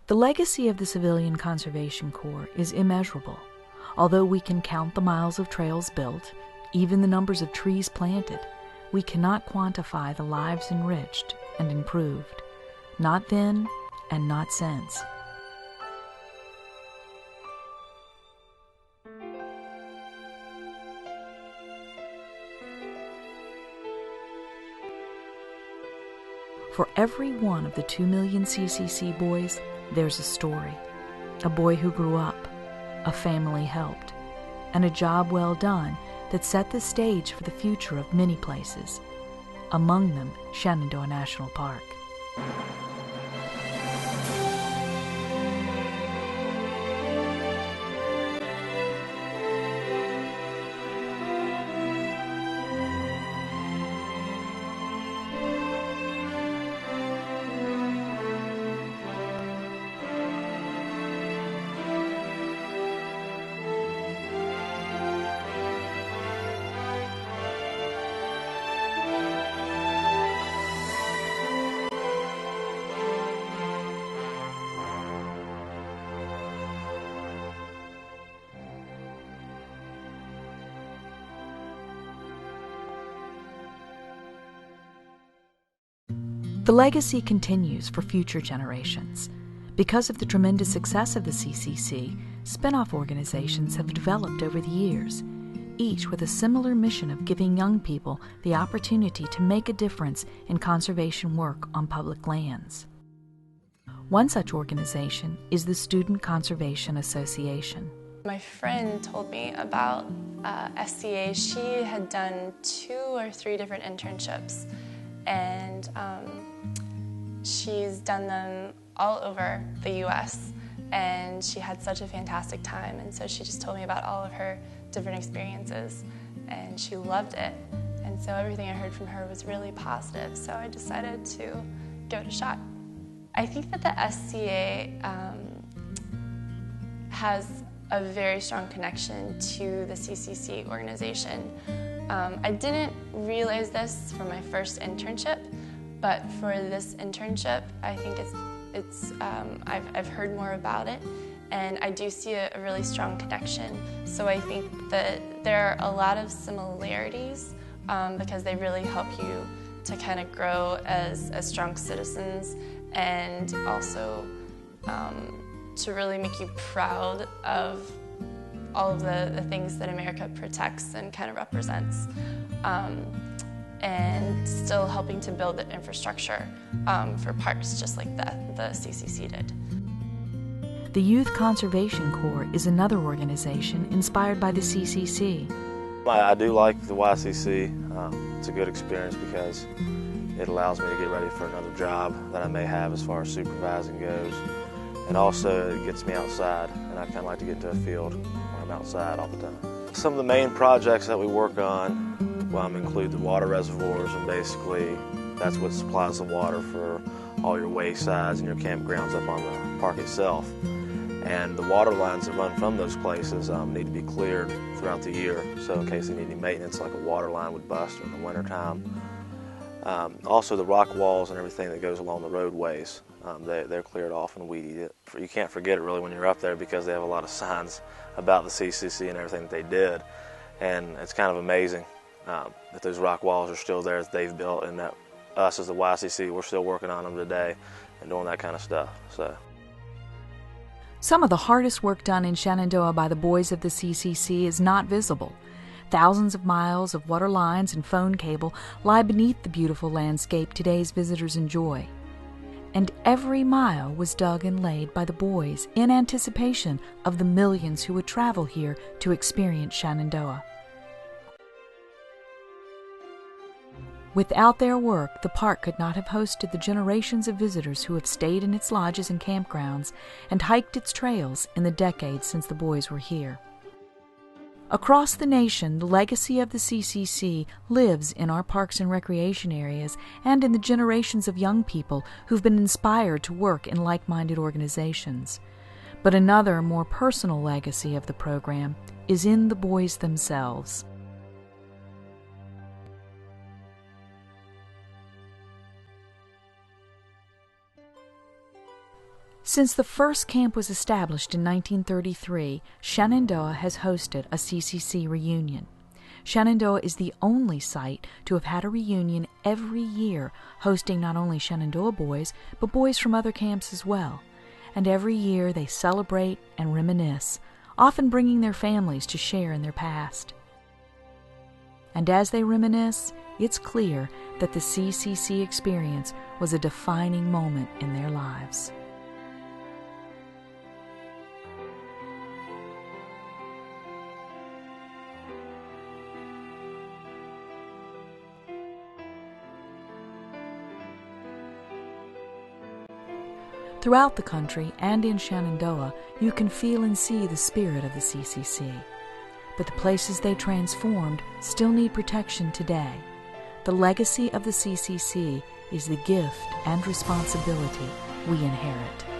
The legacy of the Civilian Conservation Corps is immeasurable. Although we can count the miles of trails built, even the numbers of trees planted, we cannot quantify the lives enriched and improved, not then and not since. For every one of the 2 million CCC boys, there's a story. A boy who grew up, a family helped, and a job well done that set the stage for the future of many places, among them Shenandoah National Park. The legacy continues for future generations. Because of the tremendous success of the CCC, spin-off organizations have developed over the years, each with a similar mission of giving young people the opportunity to make a difference in conservation work on public lands. One such organization is the Student Conservation Association. My friend told me about SCA. She had done 2 or 3 different internships, and she's done them all over the U.S., and she had such a fantastic time, and so she just told me about all of her different experiences, and she loved it, and so everything I heard from her was really positive, so I decided to give it a shot. I think that the SCA has a very strong connection to the CCC organization. I didn't realize this for my first internship, but for this internship, I think I've heard more about it, and I do see a really strong connection. So I think that there are a lot of similarities because they really help you to kind of grow as strong citizens, and also to really make you proud of all of the things that America protects and kind of represents, and still helping to build the infrastructure for parks just like the CCC did. The Youth Conservation Corps is another organization inspired by the CCC. I do like the YCC. It's a good experience because it allows me to get ready for another job that I may have as far as supervising goes. And also it gets me outside, and I kind of like to get into a field when I'm outside all the time. Some of the main projects that we work on include the water reservoirs, and basically that's what supplies the water for all your waysides and your campgrounds up on the park itself. And the water lines that run from those places need to be cleared throughout the year, so in case they need any maintenance, like a water line would bust in the wintertime. Also the rock walls and everything that goes along the roadways, they're cleared off and weeded. You can't forget it really when you're up there because they have a lot of signs about the CCC and everything that they did. And it's kind of amazing that those rock walls are still there that they've built, and that us as the YCC, we're still working on them today and doing that kind of stuff. Some of the hardest work done in Shenandoah by the boys of the CCC is not visible. Thousands of miles of water lines and phone cable lie beneath the beautiful landscape today's visitors enjoy. And every mile was dug and laid by the boys in anticipation of the millions who would travel here to experience Shenandoah. Without their work, the park could not have hosted the generations of visitors who have stayed in its lodges and campgrounds and hiked its trails in the decades since the boys were here. Across the nation, the legacy of the CCC lives in our parks and recreation areas and in the generations of young people who've been inspired to work in like-minded organizations. But another, more personal legacy of the program is in the boys themselves. Since the first camp was established in 1933, Shenandoah has hosted a CCC reunion. Shenandoah is the only site to have had a reunion every year, hosting not only Shenandoah boys, but boys from other camps as well. And every year they celebrate and reminisce, often bringing their families to share in their past. And as they reminisce, it's clear that the CCC experience was a defining moment in their lives. Throughout the country and in Shenandoah, you can feel and see the spirit of the CCC. But the places they transformed still need protection today. The legacy of the CCC is the gift and responsibility we inherit.